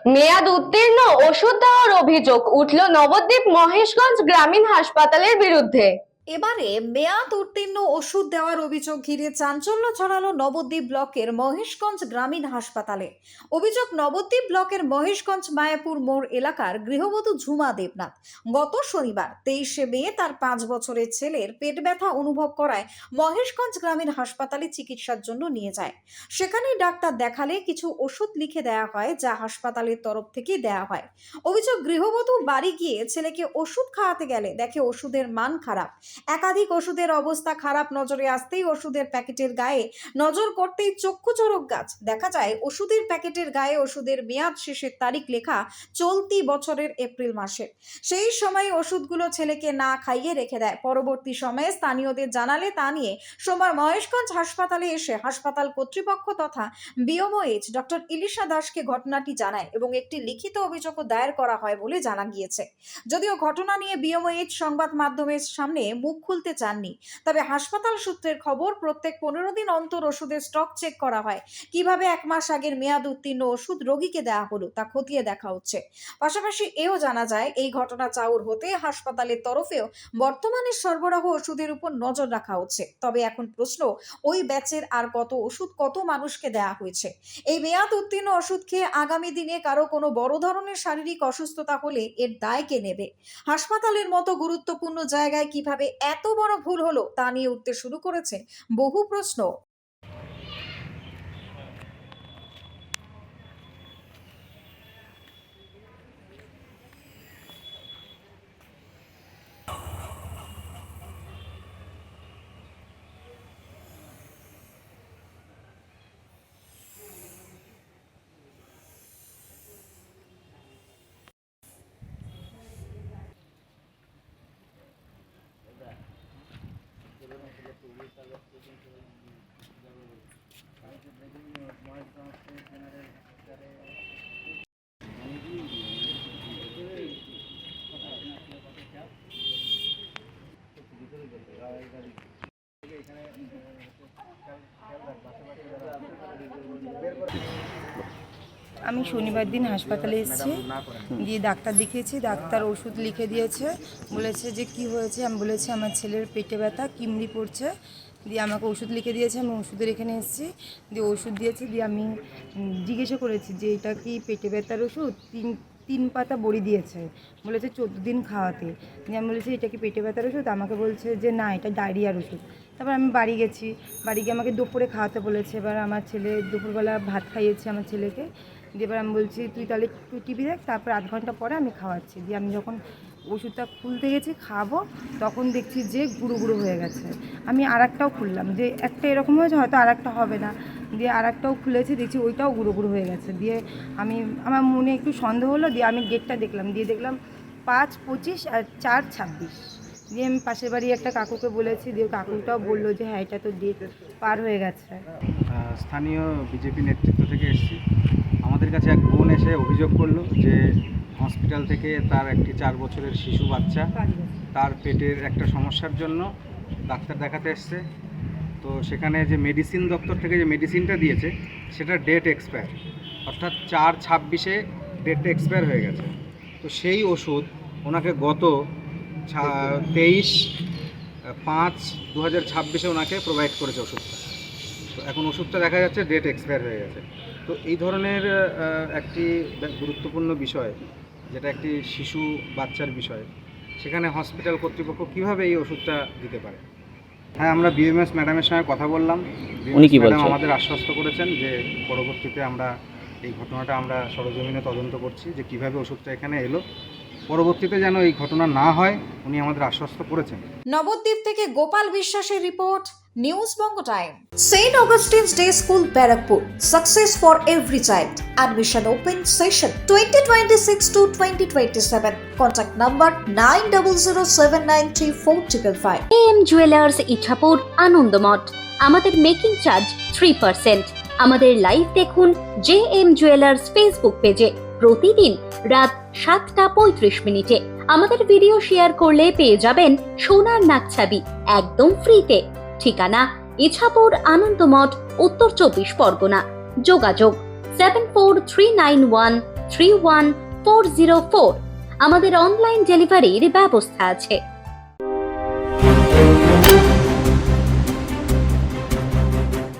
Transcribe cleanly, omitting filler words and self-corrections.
মেয়াদ উত্তীর্ণ ওষুধ দেওয়ার অভিযোগ উঠল নবদ্বীপ মহেশগঞ্জ গ্রামীণ হাসপাতালের বিরুদ্ধে। এবারে মেয়াদ উত্তীর্ণ ওষুধ দেওয়ার অভিযোগ ঘিরে চাঞ্চল্য ছড়ালো নবদ্বীপ ব্লকের মহেশগঞ্জ গ্রামীণ হাসপাতালে। অভিযোগ, নবদ্বীপ ব্লকের মহেশগঞ্জ মায়াপুর মোড় এলাকার গৃহবধূ ঝুমা দেবনাথ গত শনিবার 23শে মে তার 5 বছরের ছেলের পেট ব্যথা অনুভব করায় মহেশগঞ্জ গ্রামীণ হাসপাতালে চিকিৎসার জন্য নিয়ে যায়। সেখানেই ডাক্তার দেখালে কিছু ওষুধ লিখে দেওয়া হয়, যা হাসপাতালের তরফ থেকে দেওয়া হয়। অভিযোগ, গৃহবধূ বাড়ি গিয়ে ছেলেকে ওষুধ খাওয়াতে গেলে দেখে ওষুধের মান খারাপ। একাধিক ওষুধের অবস্থা খারাপ নজরে আসতেই ওষুধের প্যাকেটের গায়ে নজর করতেই চক্ষু চড়ক গাছ। দেখা যায় ওষুধের প্যাকেটের গায়ে ওষুধের মেয়াদ শেষের তারিখ লেখা চলতি বছরের এপ্রিল মাসের। সেই সময় ওষুধগুলো ছেলেকে না খাইয়ে রেখে দেয়। পরবর্তী সময়ে স্থানীয়দের জানালে তা নিয়ে সোমবার মহেশগঞ্জ হাসপাতালে এসে হাসপাতাল কর্তৃপক্ষ তথা বিএমওএইচ ডক্টর ইলিশা দাসকে ঘটনাটি জানায় এবং একটি লিখিত অভিযোগও দায়ের করা হয় বলে জানা গিয়েছে। যদিও ঘটনা নিয়ে বিএমওএইচ সংবাদ মাধ্যমের সামনে মুখ খুলতে চাননি, তবে হাসপাতাল সূত্রের খবর প্রত্যেক 15 দিন অন্তর ওষুধের স্টক চেক করা হয়। কিভাবে 1 মাস আগের মেয়াদ উত্তীর্ণ ওষুধ রোগীকে দেওয়া হলো তা খতিয়ে দেখা হচ্ছে। পাশাপাশি এও জানা যায় এই ঘটনা চাউর হতে হাসপাতালের তরফেও বর্তমানে সরবরাহ ওষুধের উপর নজর রাখা হচ্ছে। তবে এখন প্রশ্ন, ওই ব্যাচের আর কত ওষুধ কত মানুষকে দেওয়া হয়েছে? এই মেয়াদ উত্তীর্ণ ওষুধ খেয়ে আগামী দিনে কারো কোনো বড় ধরনের শারীরিক অসুস্থতা হলে এর দায় কে নেবে? হাসপাতালের মতো গুরুত্বপূর্ণ জায়গায় কিভাবে এত বড় ভুল হলো তা নিয়ে উঠতে শুরু করেছে বহু প্রশ্ন। আমি শনিবার দিন হাসপাতালে এসেছি, দিয়ে ডাক্তার দেখিয়েছি। ডাক্তার ওষুধ লিখে দিয়েছে, বলেছে যে কি হয়েছে। আমি বলেছি আমার ছেলের পেটে ব্যথা, কিমড়ি পড়ছে। দিয়ে আমাকে ওষুধ লিখে দিয়েছে। আমি ওষুধের এখানে এসেছি, দিয়ে ওষুধ দিয়েছে। দিয়ে আমি জিজ্ঞাসা করেছি যে এটা কি পেটে ব্যথার ওষুধ? তিন পাতা বড়ি দিয়েছে, বলেছে 14 দিন খাওয়াতে। দিয়ে আমি বলেছি এটা কি পেটে ব্যথার ওষুধ? আমাকে বলছে যে না, এটা ডায়রিয়ার ওষুধ। তারপর আমি বাড়ি গেছি, বাড়ি গিয়ে আমাকে দুপুরে খাওয়াতে বলেছে। এবার আমার ছেলে দুপুরবেলা ভাত খাইয়েছে আমার ছেলেকে। দিয়ে এবার আমি বলছি তুই তাহলে একটু টিভি দেখ, তারপর আধ ঘন্টা পরে আমি খাওয়াচ্ছি। দিয়ে আমি যখন ওষুধটা খুলতে গেছি খাবো, তখন দেখছি যে গুঁড়ো গুঁড়ো হয়ে গেছে। আমি আর একটাও খুললাম, যে একটা এরকম হয়েছে, হয়তো আর একটা হবে না। দিয়ে আর একটাও খুলেছি, দেখছি ওইটাও গুঁড়ো গুঁড়ো হয়ে গেছে। দিয়ে আমার মনে একটু সন্দেহ হলো, দিয়ে আমি ডেটটা দেখলাম, দিয়ে দেখলাম 5/25 আর 4/26। দিয়ে আমি পাশের বাড়ি একটা কাকুকে বলেছি, দিয়ে কাকুটাও বললো যে হ্যাঁ, এটা তো ডেট পার হয়ে গেছে। স্থানীয় বিজেপি নেতৃত্ব থেকে এসেছি। আমাদের কাছে এক বোন এসে অভিযোগ করলো যে হসপিটাল থেকে তার একটি 4 বছরের শিশু বাচ্চা, তার পেটের একটা সমস্যার জন্য ডাক্তার দেখাতে এসছে। তো সেখানে যে মেডিসিন দপ্তর থেকে যে মেডিসিনটা দিয়েছে সেটা ডেট এক্সপায়ার, অর্থাৎ 4/26-এ ডেটটা এক্সপায়ার হয়ে গেছে। তো সেই ওষুধ ওনাকে গত 23/5/2026-এ ওনাকে প্রোভাইড করেছে ওষুধটা। তো এখন ওষুধটা দেখা যাচ্ছে ডেট এক্সপায়ার হয়ে গেছে। তো এই ধরনের একটি গুরুত্বপূর্ণ বিষয়, যেটা একটি শিশু বাচ্চার বিষয়, সেখানে হসপিটাল কর্তৃপক্ষ কীভাবে এই ওষুধটা দিতে পারে? হ্যাঁ, আমরা বিএমএস ম্যাডামের সঙ্গে কথা বললাম। ম্যাডাম আমাদের আশ্বস্ত করেছেন যে পরবর্তীতে আমরা এই ঘটনাটা আমরা সরেজমিনে তদন্ত করছি, যে কীভাবে ওষুধটা এখানে এলো। পরবর্তীতে যেন এই ঘটনা না হয় উনি আমাদের আশ্বস্ত করেছেন। নবদ্বীপ থেকে গোপাল বিশ্বাসের report, news Banga time. St. Augustine's Day School, Barrackpur. Success for every child. Admission open session 2026 to 2027. Contact number 9007934555. AM Jewelers Ichapur Anandamath. আমাদের মেকিং চার্জ 3%। আমাদের লাইভ দেখুন JM Jewelers ফেসবুক পেজে প্রতিদিন রাত 7:35 আমাদের ভিডিও শেয়ার করলে পেয়ে যাবেন সোনার নাকছাবি একদম ফ্রিতে। ঠিকানা ইছাপুর আনন্দমঠ, উত্তর 24 পরগনা। যোগাযোগ 743913 31404। আমাদের অনলাইন ডেলিভারির ব্যবস্থা আছে।